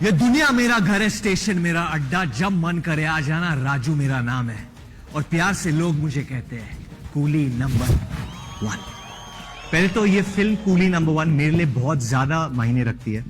ये दुनिया मेरा घर है, स्टेशन मेरा अड्डा, जब मन करे आ जाना, राजू मेरा नाम है। और प्यार से लोग मुझे कहते हैं कूली नंबर 1। पहले तो ये फिल्म कूली नंबर 1 मेरे लिए बहुत ज्यादा मायने रखती है,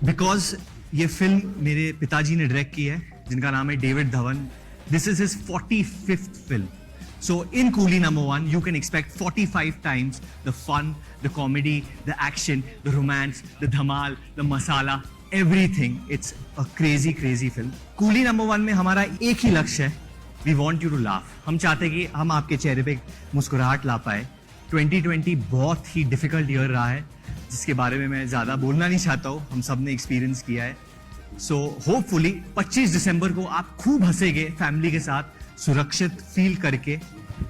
बिकॉज ये फिल्म मेरे पिताजी ने डायरेक्ट की है, जिनका नाम है David Dhawan. This is his 45th film. So in Coolie number 1, you can expect 45 times the fun, the comedy, the action, the romance, the dhamal, the masala, everything. It's a crazy, crazy film. Coolie number 1 में हमारा एक ही लक्ष्य है, we want you to laugh. हम चाहते हैं कि हम आपके चेहरे पे मुस्कुराहट ला पाए. 2020 बहुत ही डिफिकल्ट ईयर रहा है, जिसके बारे में मैं ज्यादा बोलना नहीं चाहता हूँ, हम सब ने एक्सपीरियंस किया है. सो होपफुली 25 दिसंबर को आप खूब हंसेंगे फैमिली के साथ, सुरक्षित फील करके,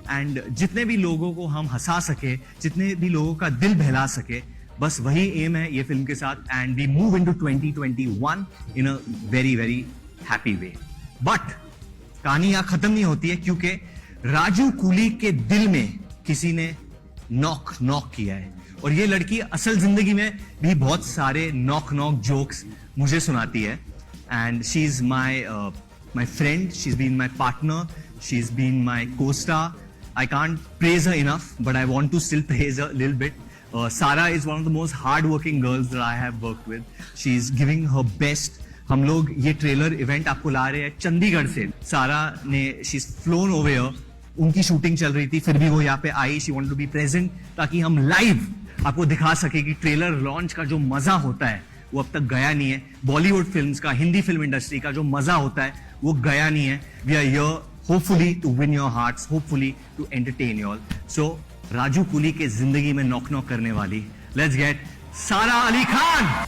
एंड जितने भी लोगों को हम हंसा सके, जितने भी लोगों का दिल बहला सके, बस वही एम है ये फिल्म के साथ. And we move into 2021 in a very very happy way. But कहानी यहाँ खत्म नहीं होती है, क्योंकि राजू कूली के दिल में किसी ने नॉक किया है, और ये लड़की असल जिंदगी में भी बहुत सारे नॉक जोक्स मुझे सुनाती है. And she is my friend, she's been my partner, she's been my co-star. I can't praise her enough, but I want to still praise her a little bit. Sara is one of the most hard-working girls that I have worked with. She's giving her best. हम लोग ये trailer event आपको ला रहे हैं चंडीगढ़ से. सारा ने she's flown over here. उनकी शूटिंग चल रही थी, फिर भी वो यहाँ पे आई. She wanted to be present ताकि हम लाइव आपको दिखा सके कि ट्रेलर लॉन्च का जो मजा होता है वो अब तक गया नहीं है. बॉलीवुड फिल्म्स का, हिंदी फिल्म इंडस्ट्री का जो मजा होता है वो गया नहीं है. We are here hopefully to win your hearts, hopefully to entertain you all. So Raju coolie के जिंदगी में नॉक करने वाली, लेट्स गेट सारा Ali Khan.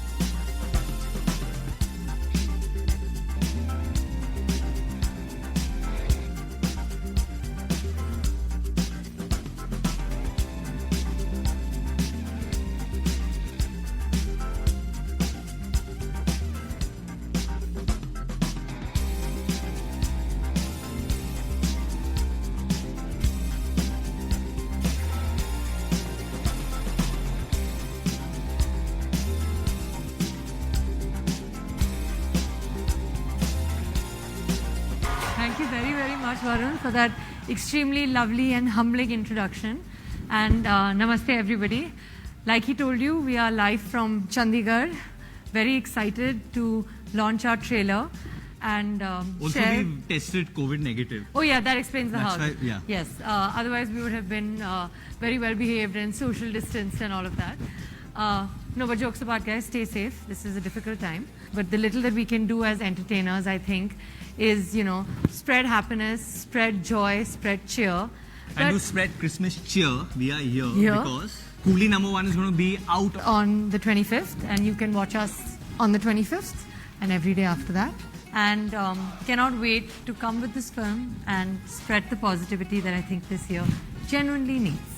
Thank you very, very much, Varun, for that extremely lovely and humbling introduction. And namaste, everybody. Like he told you, we are live from Chandigarh. Very excited to launch our trailer and Also, share. we tested COVID negative. Oh yeah, that explains the That's house. why, yeah. Yes. Otherwise, we would have been very well behaved and social distanced and all of that. No, but jokes apart, guys, stay safe. This is a difficult time. But the little that we can do as entertainers, I think, is, you know, spread happiness, spread joy, spread cheer. And to spread Christmas cheer, we are here because Coolie number 1 is going to be out on the 25th, and you can watch us on the 25th and every day after that. And cannot wait to come with this film and spread the positivity that I think this year genuinely needs.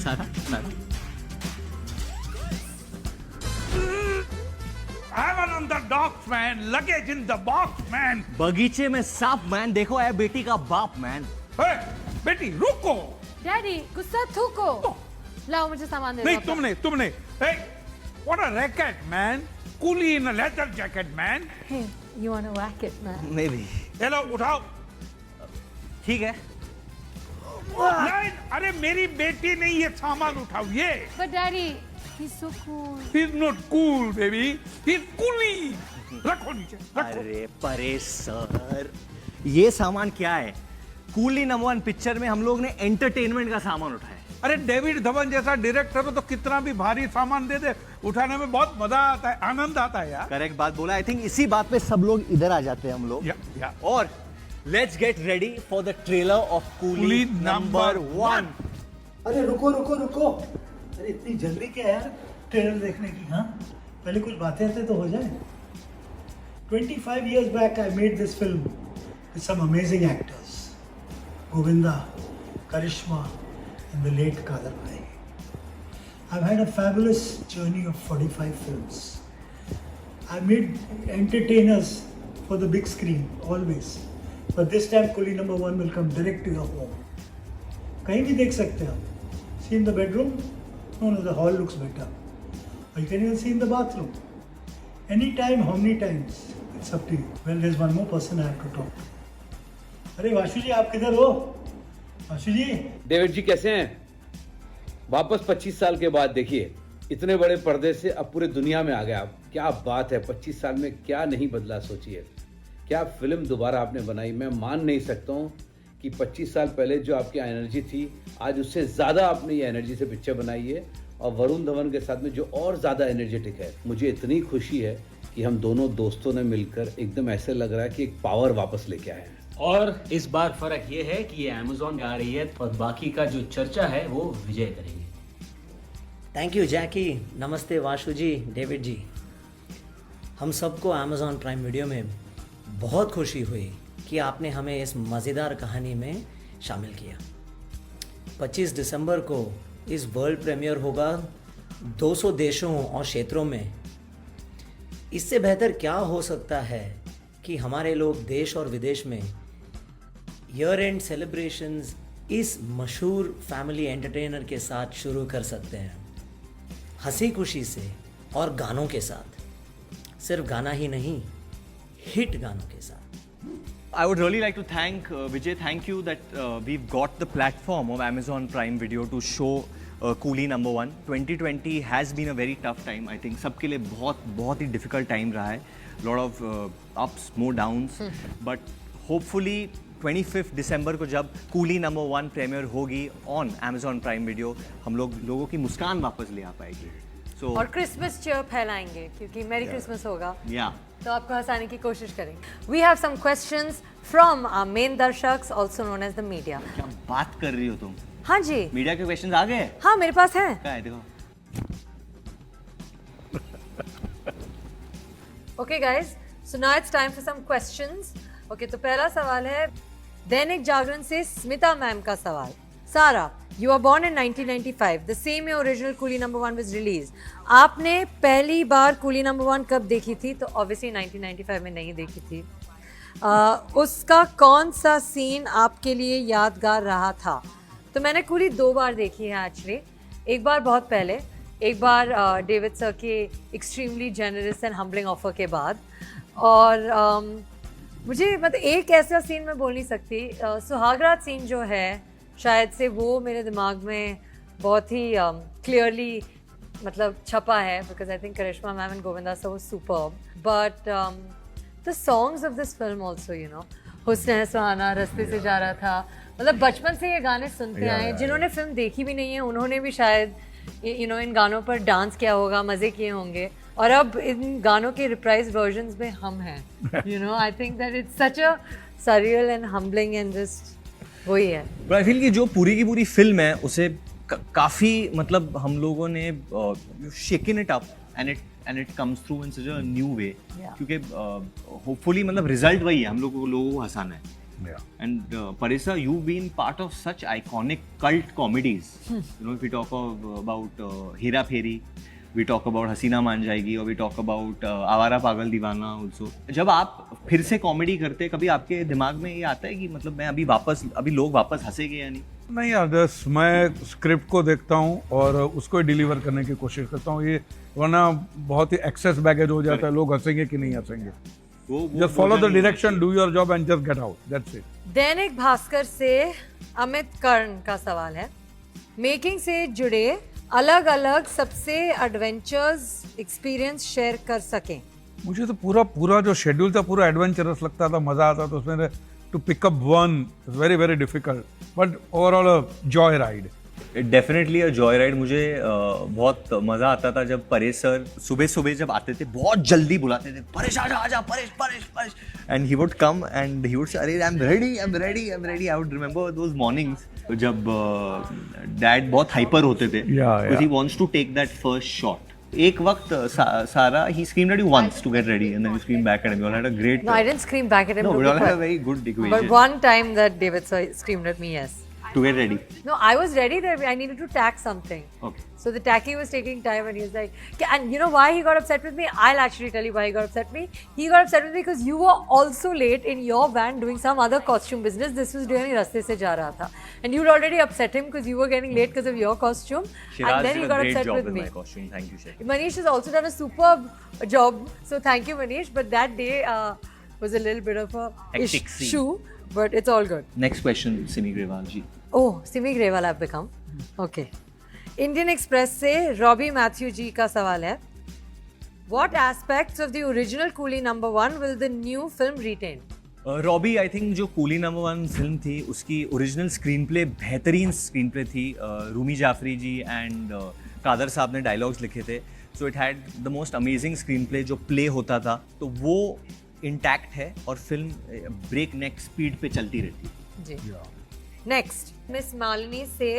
Sara. I'm an on the docks, man. Luggage in the box, man. बगीचे में सांप man, देखो है बेटी का बाप man. Hey, बेटी रुको. डैडी गुस्सा थूको. लाओ मुझे सामान दे दो. नहीं तुमने. Hey, what a racket, man. Coolie in a leather jacket, man. Hey, you want to whack it, man? Maybe. Hello उठाओ. ठीक है. नहीं, अरे मेरी बेटी नहीं, ये सामान उठाओ ये. But daddy, he's so cool. He's not cool, baby. He's coolie. रखो नीचे. रखो. अरे परे सर, ये सामान क्या है? कूली नंबर 1 पिक्चर में हम लोग ने एंटरटेनमेंट का सामान उठाया. अरे डेविड धवन जैसा डायरेक्टर हो तो कितना भी भारी सामान दे दे, उठाने में बहुत मजा आता है, आनंद आता है यार. करेक्ट बात बोला. आई थिंक इसी बात पे सब लोग इधर आ जाते हैं हम लोग. या. और let's get ready for the trailer of coolie number 1. अरे रुको. अरे इतनी जल्दी क्या यार ट्रेलर देखने की? हाँ, पहले कुछ बातें तो हो जाए. 25 years back I made this film with some amazing actors. Govinda, Karishma and the late Kader Bhai. I've had a fabulous journey of 45 films. I made entertainers for the big screen always. But this time Coolie number 1 will come direct to your home. कहीं भी देख सकते हैं आप. See in the bedroom? No, the hall looks better. Or you can even see in the bathroom. Anytime, how many times? It's up to you. Well, there's one more person I have to talk to. अरे वाशु जी आप किधर हो? वाशु जी? David जी कैसे हैं? वापस 25 साल के बाद देखिए, इतने बड़े पर्दे से अब पूरे दुनिया में आ गए आप। क्या बात है, 25 साल में क्या नहीं बदला सोचिए। क्या फिल्म दोबारा आपने बनाई, मैं मान नहीं सकता हूँ कि 25 साल पहले जो आपकी एनर्जी थी, आज उससे ज़्यादा आपने ये एनर्जी से पिक्चर बनाई है और वरुण धवन के साथ में जो और ज़्यादा एनर्जेटिक है। मुझे इतनी खुशी है कि हम दोनों दोस्तों ने मिलकर एकदम ऐसे लग रहा है कि एक पावर वापस लेके आए हैं। और इस बार फर्क ये है कि ये अमेज़ॉन गा रही है और बाकी का जो चर्चा है वो विजय करेंगे। थैंक यू जैकी। नमस्ते वाशु जी, डेविड जी। हम सबको अमेज़ॉन प्राइम वीडियो में बहुत खुशी हुई कि आपने हमें इस मज़ेदार कहानी में शामिल किया। 25 दिसंबर को इस वर्ल्ड प्रीमियर होगा 200 देशों और क्षेत्रों में। इससे बेहतर क्या हो सकता है कि हमारे लोग देश और विदेश में ईयर एंड सेलिब्रेशंस इस मशहूर फैमिली एंटरटेनर के साथ शुरू कर सकते हैं, हंसी खुशी से और गानों के साथ। सिर्फ गाना ही नहीं, हिट गानों के साथ। I would really like to thank Vijay. Thank you that we've got the platform of Amazon Prime Video to show Coolie #1. 2020 has been a very tough time. I think सबके लिए बहुत ही difficult time रहा है. Lot of ups, more downs. But hopefully 25th December को जब Coolie #1 premiere होगी on Amazon Prime Video, हम लोगों की मुस्कान वापस ले आ पाएगी. So और क्रिसमस चीयर फैलाएंगे क्योंकि मैरी क्रिसमस होगा। yeah. तो आपको हंसाने की कोशिश करेंगे। We have some questions from our main दर्शक्स, also known as the media. क्या बात कर रही हो तुम? हाँ जी, मीडिया के क्वेश्चंस आ गए? हाँ मेरे पास है। क्या है देखो। Okay guys, so now it's time for some questions. Okay, तो पहला सवाल है दैनिक जागरण से स्मिता मैम का सवाल। सारा, you were born in 1995, the same year original Coolie #1 was released. आपने पहली बार Coolie #1 कब देखी थी? तो obviously 1995 में नहीं देखी थी। उसका कौन सा सीन आपके लिए यादगार रहा था? तो मैंने Coolie 2 बार देखी है एक्चुअली। एक बार बहुत पहले, एक बार डेविड सर के extremely generous and humbling offer के बाद। और मुझे मतलब एक ऐसा सीन मैं बोल नहीं सकती, सुहागरात सीन जो है शायद से वो मेरे दिमाग में बहुत ही क्लियरली मतलब छपा है, because I think Karisma ma'am and Govinda sir was superb. But the songs of this film also, you know, हुस्न है सुहाना, रास्ते से जा रहा था, मतलब बचपन से ये गाने सुनते आए हैं। जिन्होंने फिल्म देखी भी नहीं है उन्होंने भी शायद यू नो इन गानों पर डांस किया होगा, मज़े किए होंगे। और अब इन गानों के रिप्राइज वर्जन्स में हम हैं। You know, I think that it's such a surreal and humbling and just वही है। बट आई फील कि जो पूरी की पूरी फिल्म है उसे काफ़ी मतलब हम लोगों ने shaken it up and it comes through in such a new way, क्योंकि होपफुली मतलब रिजल्ट वही है, हम लोगों को हंसाना है। And Parisa, you've been part of such iconic cult comedies. You know, if we talk about Hera Pheri, we talk about Hasina मान जाएगी, और we talk about आवारा पागल दीवाना also. जब आप फिर से कॉमेडी करते, कभी आपके दिमाग में ये आता है कि मतलब मैं अभी लोग वापस हंसेंगे या नहीं? नहीं आदर्श, मैं स्क्रिप्ट को देखता हूँ और उसको डिलीवर करने की कोशिश करता हूँ। ये वरना बहुत ही एक्सेस बैगेज हो जाता है, लोग हंसेंगे कि नहीं हंसेंगे। Just follow the direction, do your job and just get out. That's it. Dainik Bhaskar से अमित कर्ण का सवाल है, मेकिंग से जुड़े अलग अलग सबसे एडवेंचर्स एक्सपीरियंस शेयर कर सकें। मुझे तो पूरा जो शेड्यूल था पूरा एडवेंचरस लगता था, मजा आता था उसमें। To pick up one is very very difficult, but overall a joy ride. Definitely a joy ride. मुझे बहुत मज़ा आता था जब परेश सर सुबह जब आते थे, बहुत जल्दी बुलाते थे, परेश आजा Paresh, and he would come and he would say अरे I am ready. I would remember those mornings जब डैड बहुत हाइपर होते थे, because he wants to take that first shot. एक वक्त सारा he screamed at you once to get ready and then you screamed back at him. You all had a great No, I didn't scream back at him. No, we all had a very good equation. But one time that David sir screamed at me, yes. to get ready. No, I was ready there. I needed to tack something. Okay. So the tacking was taking time, and he was like, and you know why he got upset with me? I'll actually tell you why he got upset with me. He got upset with me because you were also late in your van doing some other costume business. This was doing raste se ja raha tha. And you'd already upset him because you were getting late because of your costume. Shiraz and then did he a got great upset job with with me. my costume. Thank you, Sheikh. Manish has also done a superb job. So thank you, Manish. But that day was a little bit of a Hectic scene. issue. But it's all good. Next question, Simi Grewal ji. Oh, Simi Grewal I've become. Okay. Indian express से Robbie Matthew जी का सवाल है What aspects of the original Coolie number 1 will the new film retain? Robbie I think जो coolie number 1 film थी उसकी original screen play बेहतरीन screen play थी. रूमी जाफरी जी and Kader साहब ने डायलॉग्स लिखे थे. So it had the most amazing screen play जो प्ले होता था. तो वो इंटैक्ट है और फिल्म ब्रेक नेक स्पीड पे चलती रहती है. जी. नेक्स्ट मिस मालिनी से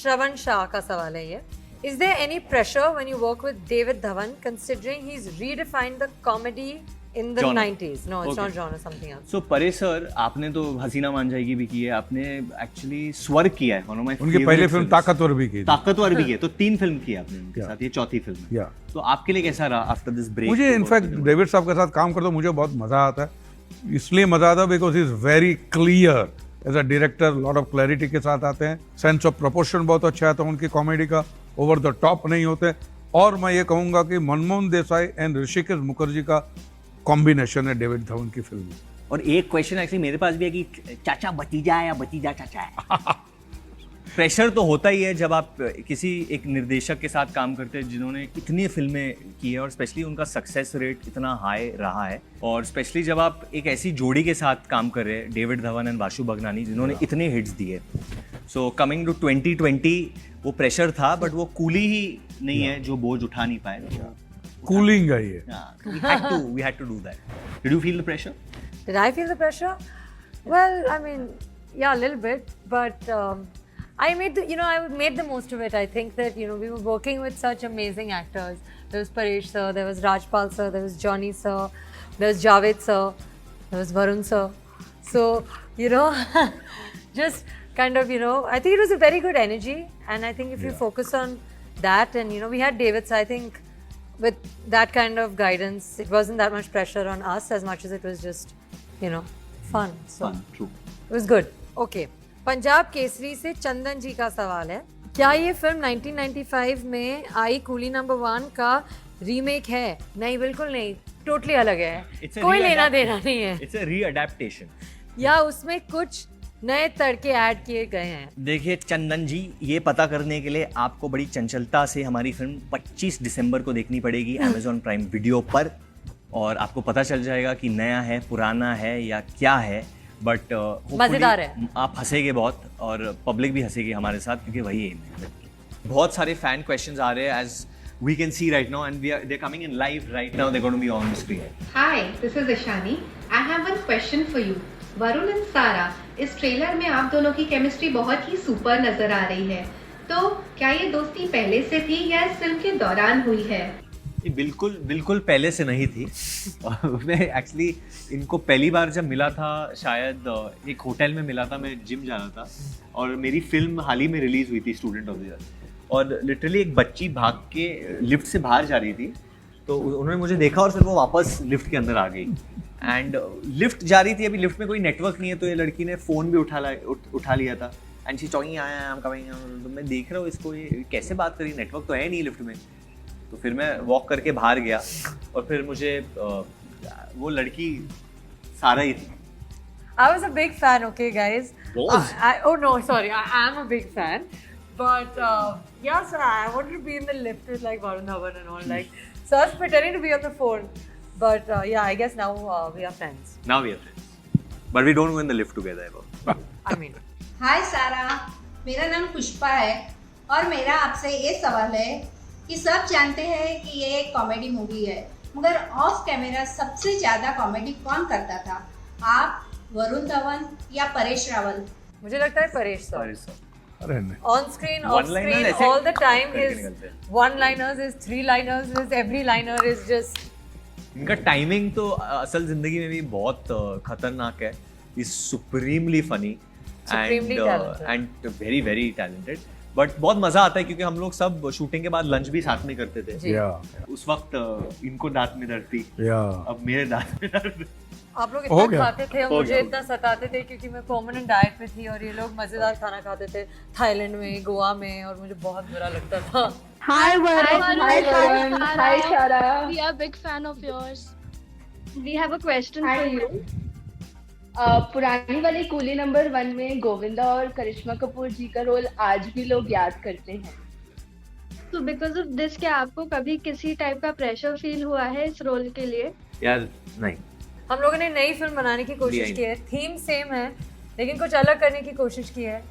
श्रवण शाह का सवाल है ये. Is there any pressure when you work with David Dhawan considering he's redefined the comedy in the Genre. 90s? No, it's Okay. not genre, something else. सो परे सर आपने तो हसीना मान जाएगी भी की है. आपने एक्चुअली स्वर किया है. वन ऑफ माय उनकी पहली फिल्म ताकतवर भी की थी. ताकतवर भी है. तो 3 फिल्म की आपने उनके साथ. ये चौथी फिल्म है. या तो आपके लिए कैसा रहा आफ्टर दिस ब्रेक? मुझे इनफैक्ट डेविड साहब के साथ काम करते मुझे बहुत मजा आता है. इसलिए मजा आता है because he is very clear as a director. Lot of clarity के साथ आते हैं. सेंस ऑफ प्रोपोर्शन बहुत अच्छा आता है उनकी कॉमेडी का. ओवर द टॉप नहीं होते. और मैं ये कहूंगा कि मनमोहन देसाई एंड ऋषिकेश मुखर्जी का कॉम्बिनेशन है डेविड धवन की फिल्म में. और एक क्वेश्चन एक्चुअली मेरे पास भी है कि चाचा भतीजा है या भतीजा चाचा है? प्रेशर तो होता ही है जब आप किसी एक निर्देशक के साथ काम करते हैं जिन्होंने इतनी फिल्में की है और स्पेशली उनका सक्सेस रेट इतना हाई रहा है. और स्पेशली जब आप एक ऐसी जोड़ी के साथ काम कर रहे हैं डेविड धवन एंड वाशु भगनानी जिन्होंने इतने हिट्स दिए. सो कमिंग टू 2020 वो प्रेशर था बट वो कूली ही नहीं है जो बोझ उठा नहीं पाए. कूलिंग है ये. We had to do that. Did you feel the pressure? Did I feel the pressure? Well, I mean, yeah, a little bit, but I made the most of it. I think that, we were working with such amazing actors. There was Paresh sir, there was Rajpal sir, there was Johnny sir, there was Javed sir, there was Varun sir. So, just kind of, I think it was a very good energy. And I think if you focus on that and, we had David, so I think with that kind of guidance, it wasn't that much pressure on us as much as it was just, fun. So Fun, true. it was good. Okay. Punjab Kesari से चंदन जी का सवाल है. क्या ये film 1995 में आई coolie number 1 का remake है? नहीं, बिल्कुल नहीं. टोटली अलग है. It's a कोई re-adapt- लेना देना नहीं है. It's a readaptation. या उसमें कुछ नए तड़के ऐड किए गए हैं. देखिए चंदन जी, ये पता करने के लिए आपको बड़ी चंचलता से हमारी फिल्म 25 दिसंबर को देखनी पड़ेगी Amazon प्राइम वीडियो पर. और आपको पता चल जाएगा कि नया है, पुराना है या क्या है. बट मजेदार है. आप हंसेंगे बहुत और पब्लिक भी हंसेगी हमारे साथ क्योंकि वही एम है. बहुत सारे फैन क्वेश्चंस आ रहे हैं as we can see right now and they're coming in live right now. They're going to be on the screen. Hi, this is Ishani. I have one question for you. Varun and सारा, इस trailer में आप दोनों की chemistry बहुत ही super नजर आ रही है. तो क्या ये दोस्ती पहले से थी या इस फिल्म के दौरान हुई है? ये बिल्कुल पहले से नहीं थी. मैं एक्चुअली इनको पहली बार जब मिला था शायद एक होटल में मिला था. मैं जिम जा रहा था और मेरी फिल्म हाल ही में रिलीज हुई थी स्टूडेंट ऑफ द ईयर. और लिटरली एक बच्ची भाग के लिफ्ट से बाहर जा रही थी तो उन्होंने मुझे देखा और फिर वो वापस लिफ्ट के अंदर आ गई. एंड लिफ्ट जा रही थी, अभी लिफ्ट में कोई नेटवर्क नहीं है तो ये लड़की ने फ़ोन भी उठा लिया था. And she talking I am coming. तो मैं देख रहा हूँ इसको, ये कैसे बात करी, नेटवर्क तो है नहीं लिफ्ट में. तो फिर मैं वॉक करके बाहर गया और फिर मुझे वो लड़की सारा ही थी. I was a big fan, okay, guys. Was? Oh no, sorry, I am a big fan. But yeah, so I wanted to be in the lift with like Varun Dhawan and all. Like, so I was pretending to be on the phone. But yeah, I guess now we are friends. Now we are friends. But we don't go in the lift together ever. I mean. हाय सारा, मेरा नाम पुष्पा है और मेरा आपसे ये सवाल है कि सब जानते हैं कि ये एक कॉमेडी मूवी है, मगर ऑफ कैमरा सबसे ज़्यादा कॉमेडी कौन करता था? आप, वरुण धवन या परेश रावल? मुझे लगता है परेश सर. अरे नहीं. On screen, off screen, all the time his one-liners, his three-liners, his every liner is just. इनका टाइमिंग तो असल जिंदगी में भी बहुत खतरनाक है. Is supremely funny Supremely talented. And very very talented. But बहुत मजा आता है क्योंकि हम लोग सब शूटिंग के बाद लंच भी साथ में करते थे. उस वक्त इनको दांत में दर्द थी, अब मेरे दांत में दर्द. आप लोग इतना खाते थे और मुझे इतना सताते थे क्योंकि मैं परमानेंट डाइट पे थी और ये लोग मजेदार खाना खाते थे थाईलैंड में, गोवा में, और मुझे बहुत बुरा लगता था. Hi Varun. Hi Shara. We are big fan of yours. We have a question for you. पुरानी वाली कूली नंबर 1 में गोविंदा और करिश्मा कपूर जी का रोल आज भी लोग याद करते हैं. So because of this, क्या आपको कभी किसी टाइप का प्रेशर फील हुआ है इस रोल के लिए? यार नहीं. हम लोगों ने नई फिल्म बनाने की कोशिश की है, थीम सेम है लेकिन कुछ अलग करने की कोशिश की है.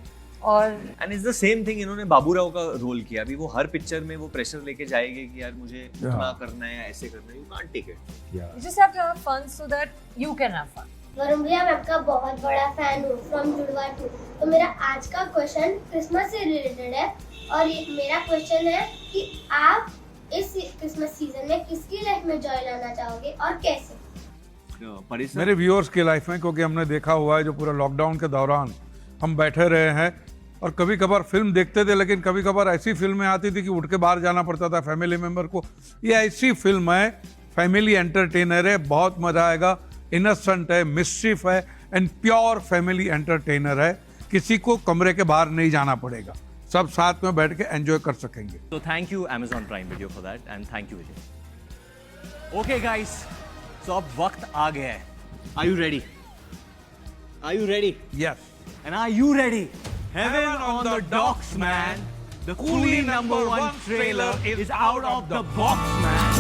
और and it's the same thing. इन्होंने बाबूराव का रोल किया. अभी वो हर पिक्चर में वो प्रेशर लेके जाएंगे कि यार मुझे इतना करना है, ऐसे करना है. You can't take it. you just have to have fun so that you can have fun. Varun भैया, मैं आपका बहुत बड़ा फैन हूँ फ्रॉम जुड़वा 2. तो मेरा आज का क्वेश्चन क्रिसमस से रिलेटेड है और मेरा क्वेश्चन है कि आप इस क्रिसमस सीजन में किसकी लाइफ में जॉय लाना चाहोगे और कैसे? मेरे व्यूअर्स की लाइफ में, क्योंकि हमने देखा हुआ है जो पूरा लॉकडाउन के दौरान हम बैठे रहे हैं और कभी कभार फिल्म देखते थे, लेकिन कभी कभार ऐसी फिल्में आती थी कि उठ के बाहर जाना पड़ता था फैमिली मेंबर को. ये ऐसी फिल्म है, फैमिली एंटरटेनर है, बहुत मजा आएगा. इनोसेंट है, मिस्चिफ है एंड प्योर फैमिली एंटरटेनर है. किसी को कमरे के बाहर नहीं जाना पड़ेगा, सब साथ में बैठ के एंजॉय कर सकेंगे. तो thank you Amazon Prime Video for that and thank you Vijay. Okay guys, तो अब वक्त आ गया है. Are you ready? Are you ready? Yes. And are you ready? Heaven on the docks, man. The Coolie number 1 trailer is out of the box, man.